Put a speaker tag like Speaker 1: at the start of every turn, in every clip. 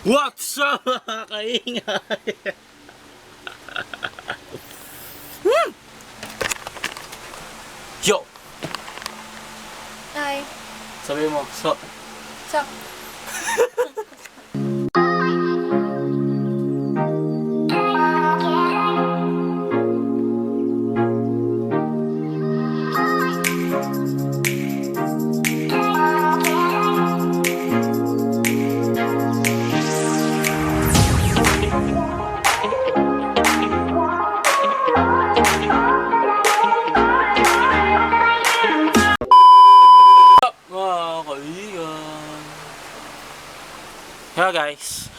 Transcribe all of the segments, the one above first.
Speaker 1: What's up mga kaingay? Yo!
Speaker 2: Hi.
Speaker 1: Sabi mo, so. Kaya guys,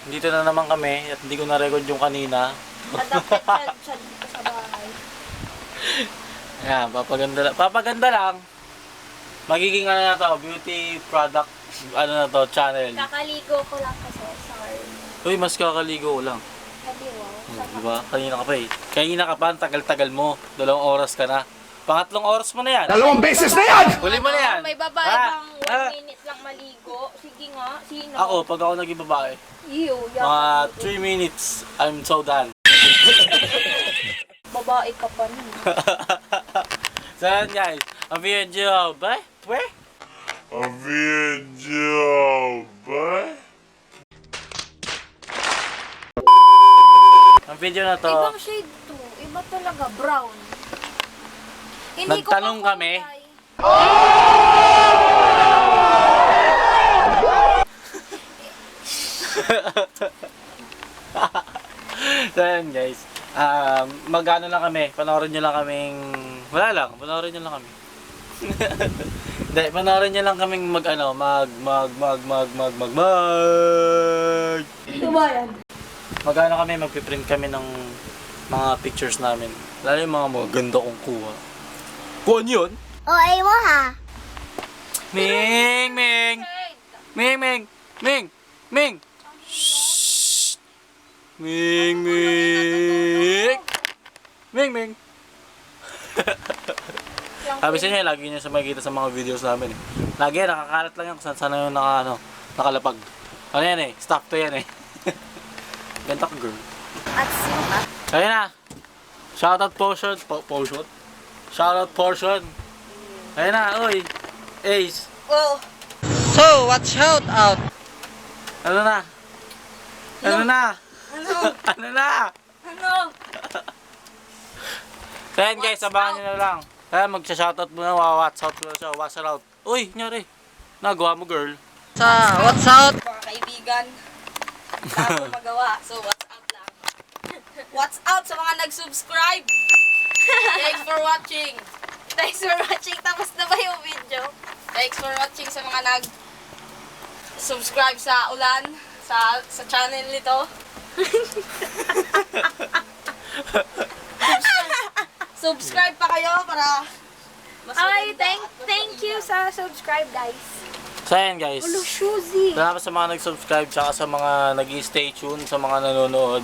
Speaker 1: dito na naman kami at hindi ko na-record yung kanina.
Speaker 2: Adapted siya dito sa bahay.
Speaker 1: Ayan, papaganda lang. Magiging ano na to, beauty product, ano na to, channel.
Speaker 2: Kakaligo ko lang kasi, sorry.
Speaker 1: Uy, mas kakaligo ko lang.
Speaker 2: Hindi, wow.
Speaker 1: Diba? Kanina ka pa eh. Kanina ka pa, ang tagal-tagal mo. 2 oras ka na. Pangatlong oras mo na yan.
Speaker 3: 2 beses na yan!
Speaker 1: Huli mo na yan.
Speaker 2: May babae bang 1 minute lang maligo? Sige nga, sino?
Speaker 1: Ako, pag ako naging babae,
Speaker 2: Iyo,
Speaker 1: mga 3 minutes, I'm so done.
Speaker 2: Babae ka pa nun.
Speaker 1: So yan guys, ang video, ba? Pwe?
Speaker 3: A video, ba?
Speaker 1: Ang video na to,
Speaker 2: Ibang shade to. Iba talaga, brown. Hindi ko
Speaker 1: Nagtanong kami.
Speaker 2: makulay.
Speaker 1: so yan guys, mag-ano lang kami, panoorin nyo lang kaming, wala lang, panoorin nyo lang kami. Hindi, panoorin nyo lang kaming mag-ano, Mag-ano kami, magpiprint kami ng mga pictures namin. Lalo yung mga maganda kong kuha. Kuha niyo yun?
Speaker 2: OA mo ha?
Speaker 1: Ming! Ming! Ming! Ming! Ming! Ming! Shhh! Ming! Ming! Ming! Ming! Sabi sa inyo, lagi nyo sa makikita sa mga videos namin eh. Lagi nakakalat lang yan kung saan yung nakalapag. Ano yan eh? Stop to yan eh. Ganda ka girl.
Speaker 2: At sino ka?
Speaker 1: Ayun na. Shoutout portion. Portion? Shoutout portion. Ayun na, oy. Ace.
Speaker 2: Oh.
Speaker 4: So, what's shout out?
Speaker 1: Ano na? Ano na?
Speaker 2: Ano?
Speaker 1: Ano na?
Speaker 2: Ano?
Speaker 1: So yan guys, sabahan nyo na lang. Kaya magsha-shoutout muna, what's out muna siya, what's out. Uy, nyari. Nagawa mo girl.
Speaker 4: Sa what's out?
Speaker 2: Mga kaibigan. Bago magawa. So, what's out lang. What's out sa mga nag-subscribe? Thanks for watching. Thanks for watching. Tapos na ba yung video? Thanks for watching sa mga nag-subscribe sa ulan. Sa channel nito. Subscribe pa kayo para mas
Speaker 5: Ay,
Speaker 2: maganda.
Speaker 5: thank you sa subscribe, guys.
Speaker 1: So yan guys.
Speaker 5: Ulo, shoesy.
Speaker 1: Salamat sa mga nag-subscribe, tsaka sa mga nag-stay tune, sa mga nanonood.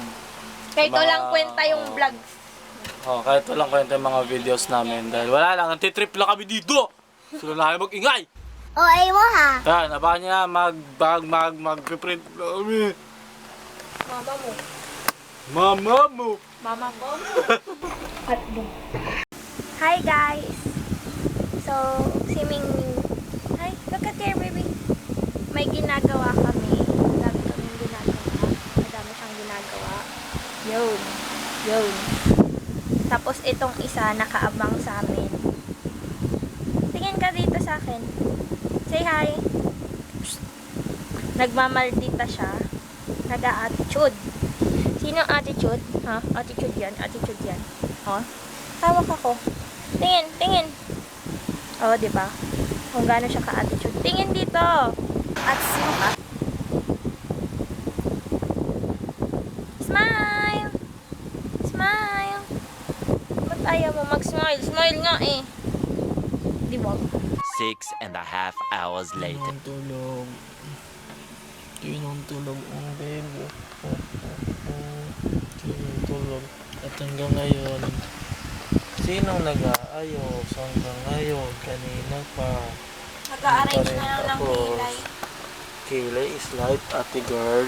Speaker 5: Kahit
Speaker 1: Mga-
Speaker 5: walang kwenta yung vlog.
Speaker 1: Oh, kahit walang kwenta yung mga videos namin. Dahil wala lang, antitrip lang kami dito. Sila na kayo mag-ingay.
Speaker 2: OA mo ha?
Speaker 1: Yan, abangan nyo na mag-print kami.
Speaker 5: Mama mo.
Speaker 1: Mama mo.
Speaker 5: Mama ko. Hi, guys. So, si Mingming. Hi, look at there, baby. May ginagawa kami. Madami kaming ginagawa. Madami siyang ginagawa. Yun. Yun. Tapos itong isa nakaabang sa amin. Tingin ka dito sa akin. Say hi. Psst. Nagmamaldita siya. Nag-a-attitude. Sino attitude? Ha? Attitude yan. Attitude yan. Oh. Hawak ako. Tingin. Tingin. Oh, di ba? Kung gaano siya ka-attitude. Tingin dito.
Speaker 2: At sino ka?
Speaker 5: Smile. Smile. Ba't ayaw mo mag-smile? Smile nga eh. Di ba?
Speaker 6: 6.5 hours later.
Speaker 1: Tulog. Tulog ang bebo. Tulog. At hanggang ngayon, sinong nag-aayos hanggang ngayon? Kanina pa.
Speaker 2: Nag-a-arrange na lang ng
Speaker 1: Tapos,
Speaker 2: pilay.
Speaker 1: Kilay is light, ate girl.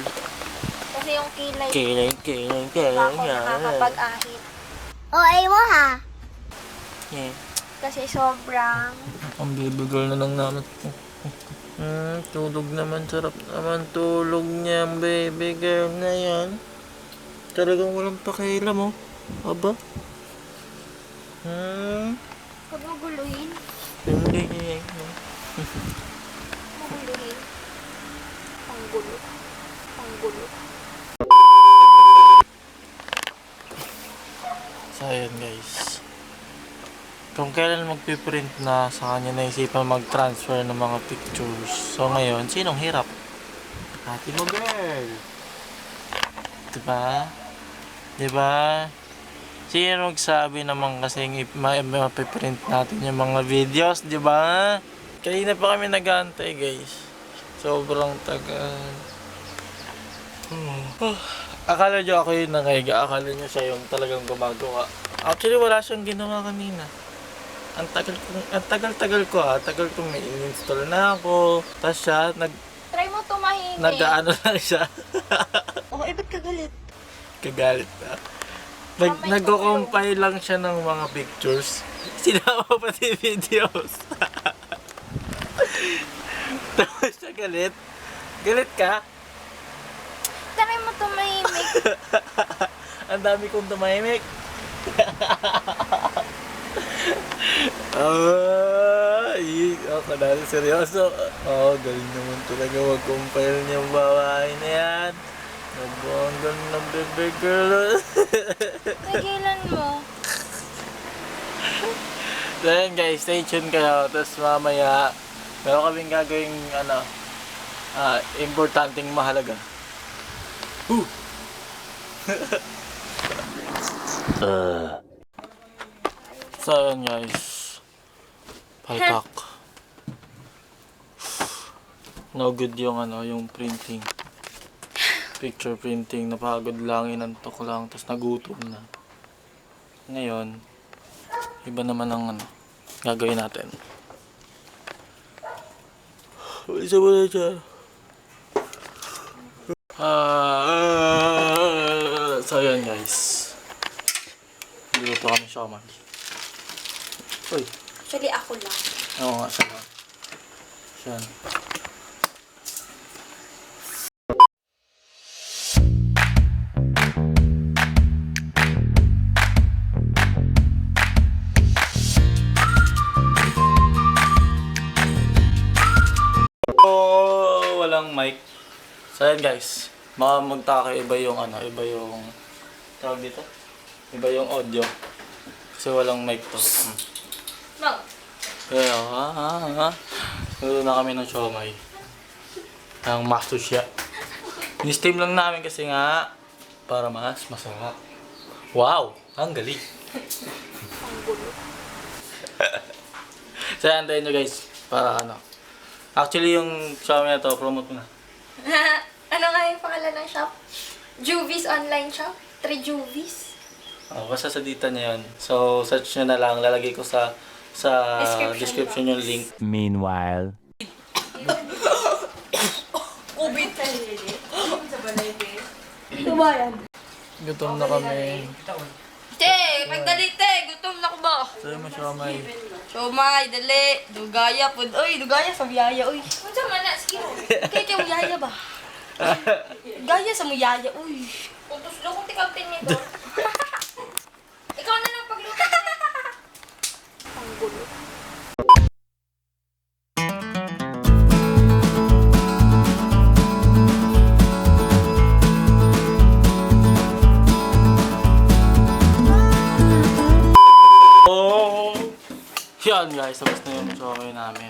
Speaker 5: Kasi yung kilay
Speaker 1: Kilay
Speaker 5: ako nakakapag-ahit.
Speaker 7: ay mo ha.
Speaker 1: Yeah.
Speaker 5: Kasi sobrang...
Speaker 1: Ang baby girl na lang namin. Tulog naman. Sarap naman tulog niya ang baby girl na yan. Talagang walang pakialam, oh. Aba?
Speaker 5: Huwag mo guluhin.
Speaker 1: Hindi.
Speaker 5: Maguluhin. Panggulo. Panggulo.
Speaker 1: So, ayan guys. Kung kailan magpiprint na, sa kanya naisipan mag-transfer ng mga pictures. So, ngayon, sinong hirap? Ate mo, girl. Diba? Diba? Sino nagsabi naman kasing mapiprint natin yung mga videos, diba? Kanina pa kami nag-aantay, guys. Sobrang tagal. Akala nyo ako yung nangyayga. Akala nyo siya yung talagang gumagawa. Actually, wala siyang ginawa kanina. Ang tagal ko ha. Tagal kong may in-install na ako. Tapos siya,
Speaker 5: Try mo tumahimik.
Speaker 1: nag-ano lang siya.
Speaker 5: Oh, ba't kagalit?
Speaker 1: Kagalit na. Nagko-compile lang siya ng mga pictures. Sinama pati videos. Tapos siya galit. Galit ka?
Speaker 5: Try mo tumahimik.
Speaker 1: Ang dami kong tumahimik. Kanali seryoso. Galing naman talaga mag-compile niyang babae na yan. Nabanggan ng baby girl.
Speaker 5: Nagilan mo.
Speaker 1: So yun guys, stay tuned kayo. Tapos mamaya, meron kaming gagawing importanteng mahalaga. So yun guys, palpak. No good yung yung printing. Picture printing, napagod lang, inantok lang, tapos nagutom na. Ngayon, iba naman ang gagawin natin. Isa mo na siya. So yun guys. Niluto kami siomai. Uy,
Speaker 2: Actually, ako lang.
Speaker 1: oo nga siya. Siyan. Walang mic. So yan guys, baka magtaka iba yung tawag dito? Iba yung audio. Kasi walang mic to.
Speaker 2: No.
Speaker 1: Kaya Luto na kami ng siomai. Ang masusya. Ni-steam lang namin kasi nga para mas masarap. Wow! Ang galing! So antayin nyo guys para Actually yung siomai na to, promote mo na.
Speaker 5: Ano nga yung pangalan ng shop? Juvies online shop? Juvies.
Speaker 1: Basta sa dita niya yun. So search nyo na lang. Lalagay ko sa description yung link.
Speaker 6: Meanwhile.
Speaker 2: COVID ka
Speaker 1: Gutom na kami.
Speaker 2: Te, pagdali te, gutom na ko ba?
Speaker 1: Sa'yo mo siomai.
Speaker 2: Siomai, dali. Dugaya po. Uy, dugaya sa biyaya, uy. Ano sa mana, sige. Kaya kayo yaya ba? Gaya sa muyaya, uy. Puntos lo kung tikapin nito. Ikaw na lang pagluto.
Speaker 5: Panggulo.
Speaker 1: Yan guys, tapos na yung siomai namin.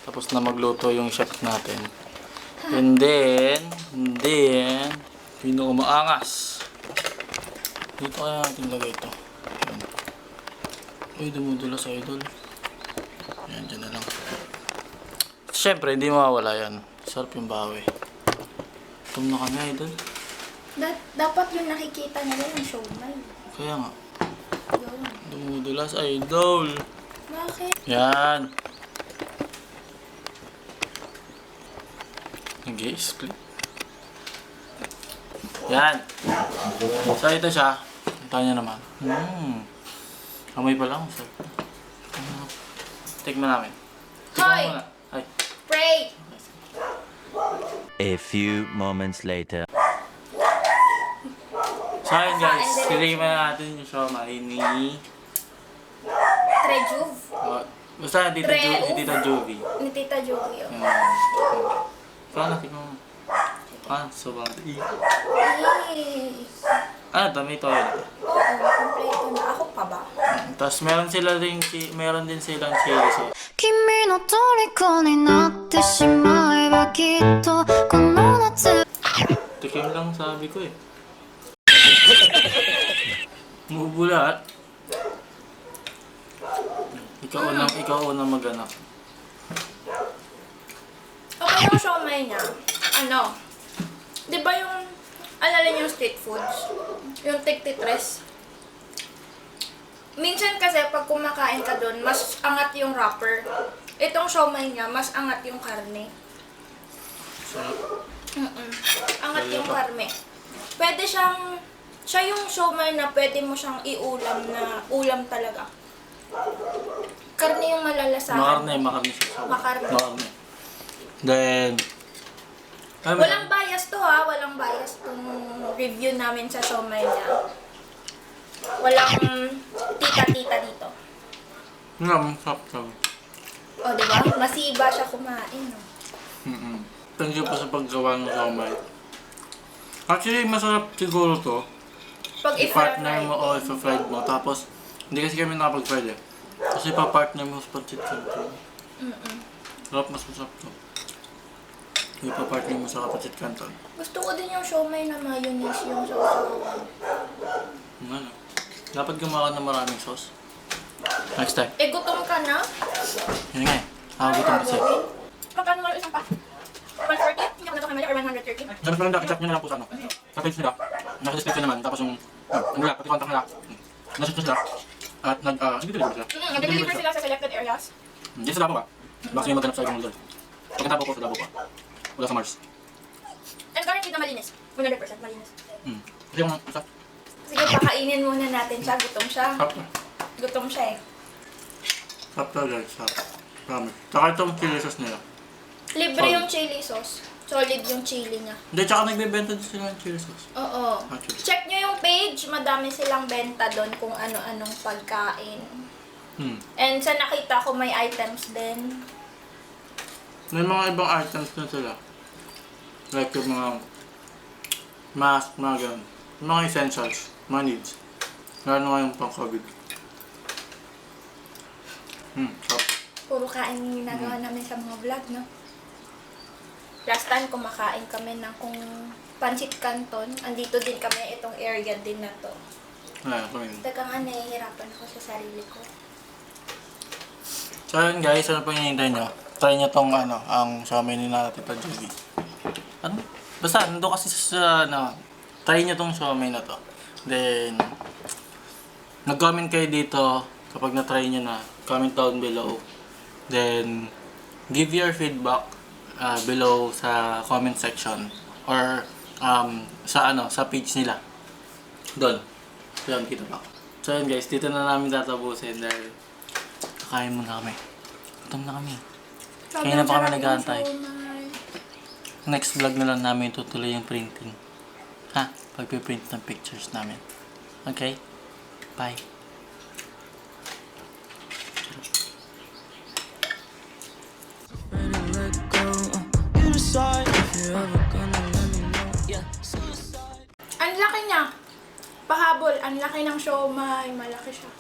Speaker 1: Tapos na magluto yung chef natin. And then, pinakamaangas. Dito kaya natin lagay ito. Yan. Uy, dumudula sa idol. Yan, dyan na lang. Siyempre, hindi mawawala yan. Sarap yung bawi. Gutom na kami, idol.
Speaker 5: Dapat yung nakikita nila yung siomai.
Speaker 1: Kaya nga,
Speaker 5: Yun.
Speaker 1: dumudula sa idol.
Speaker 5: Bakit?
Speaker 1: Yan. Okay, split. Yan. So, ito siya. Ito niya naman. Amoy pa lang. So, tikman namin. Tikman
Speaker 2: Hoy!
Speaker 1: mo muna. Ay.
Speaker 2: Pray!
Speaker 6: A few moments later.
Speaker 1: So, ayun guys. Titikman natin yung siomay ni...
Speaker 2: Trejuve.
Speaker 1: Basta Tita Juvie.
Speaker 2: Ni Tita Juvie.
Speaker 1: Yan. So, tikman mo. Sobrang
Speaker 2: Eh.
Speaker 1: tomato yun.
Speaker 2: Oo, kompleto na. Ako pa ba?
Speaker 1: Tapos meron din silang chili sauce.
Speaker 8: 君の虜になってしまえばきっとこの夏
Speaker 1: Tikim lang sabi ko eh. Mubula. Ikaw unang maghanap.
Speaker 2: Okay yung siomay niya. Ano? Di ba yung, alala niyo yung street foods? Yung tig-titres? Minsan kasi pag kumakain ka doon, mas angat yung wrapper. Itong siomay niya, mas angat yung karne.
Speaker 1: Sarap.
Speaker 2: Angat yung karne. Pwede siyang, siya yung siomay na pwede mo siyang iulam na ulam talaga. Karne yung malalasahan.
Speaker 1: Makarne siya.
Speaker 2: Makarne.
Speaker 1: Then,
Speaker 2: Walang bias to ha, walang bias tong review namin sa siomay niya. Walang tita-tita dito.
Speaker 1: sarap.
Speaker 2: O, di ba? Masiba siya kumain, no?
Speaker 1: Thank you po sa paggawa ng siomay. Actually, masarap siguro to.
Speaker 2: Pag
Speaker 1: I-partner mo o
Speaker 2: i-fry.
Speaker 1: i-fried mo. Tapos, hindi kasi kami nakapag-fried eh. Kasi pa-partner mo sa pancit canton. Sarap, mas masarap to. Ipa-partner mo sa pancit canton.
Speaker 2: Gusto ko din yung siomay na mayonnaise yung sausawan.
Speaker 1: Ano? Dapat gumawa ng maraming sauce. Next time.
Speaker 2: Eh, gutom ka na?
Speaker 1: Yun nga eh. Gutom kasi.
Speaker 2: Magkano mo yung isang pa? 140? Hindi ako nagkakamali or 130?
Speaker 1: Dapat lang i-check nyo na lang po sa ano. Sa page nila. Naka-description naman. Tapos yung, pati contact nila. Nasa sila. At nag-deliver sila.
Speaker 2: Nag-deliver sila sa selected areas.
Speaker 1: Hindi sa Davao ba? Baka sila maghanap sa ibang lugar. Pagkatapos po sa Davao pa. Wala sa Mars.
Speaker 2: And guaranteed na malinis. 100% malinis.
Speaker 1: Kasi yung isa.
Speaker 2: Sige, pakainin muna natin siya. Gutom siya.
Speaker 1: Sarap na.
Speaker 2: Gutom siya eh.
Speaker 1: Sarap na guys. Sarap. Promise. Tsaka itong chili sauce nila.
Speaker 2: Libre
Speaker 1: Solid.
Speaker 2: yung chili sauce. Solid yung chili niya.
Speaker 1: Hindi, tsaka nagbebenta din sila ng chili sauce.
Speaker 2: Oo.
Speaker 1: Actually.
Speaker 2: Check nyo yung page. Madami silang benta doon kung ano-anong pagkain. And sa nakita ko may items din.
Speaker 1: May mga ibang items na sila. Like yung mga mask, mga ganun. Mga essentials, mga needs. Lalo nga yung pang-COVID. Sarap.
Speaker 2: Puro kain yung ginagawa namin sa mga vlog, no? Last time, kumakain kami ng kung pancit canton. Andito din kami, itong area din na to.
Speaker 1: Kami.
Speaker 2: Teka nga, nahihirapan ako sa sarili ko.
Speaker 1: So yun guys, ano pang hinihintay nyo? Try nyo tong ang siomay ni Tita Juvie. Ano? Basta, nandun kasi sa, try nyo tong siomay na to. Then, nag-comment kayo dito kapag na-try nyo na. Comment down below. Then, give your feedback below sa comment section. Or, sa page nila. Doon. Doon, kita pa. So yun guys, dito na namin tatapusin dahil kakain muna kami. Gutom na kami. Kaya na pa kami nag-aantay. Next vlog na lang namin tutuloy yung printing. Ha? Pagpiprint ng pictures namin. Okay? Bye.
Speaker 2: Ang laki niya. Pahabol. Ang laki ng siomay. Malaki siya.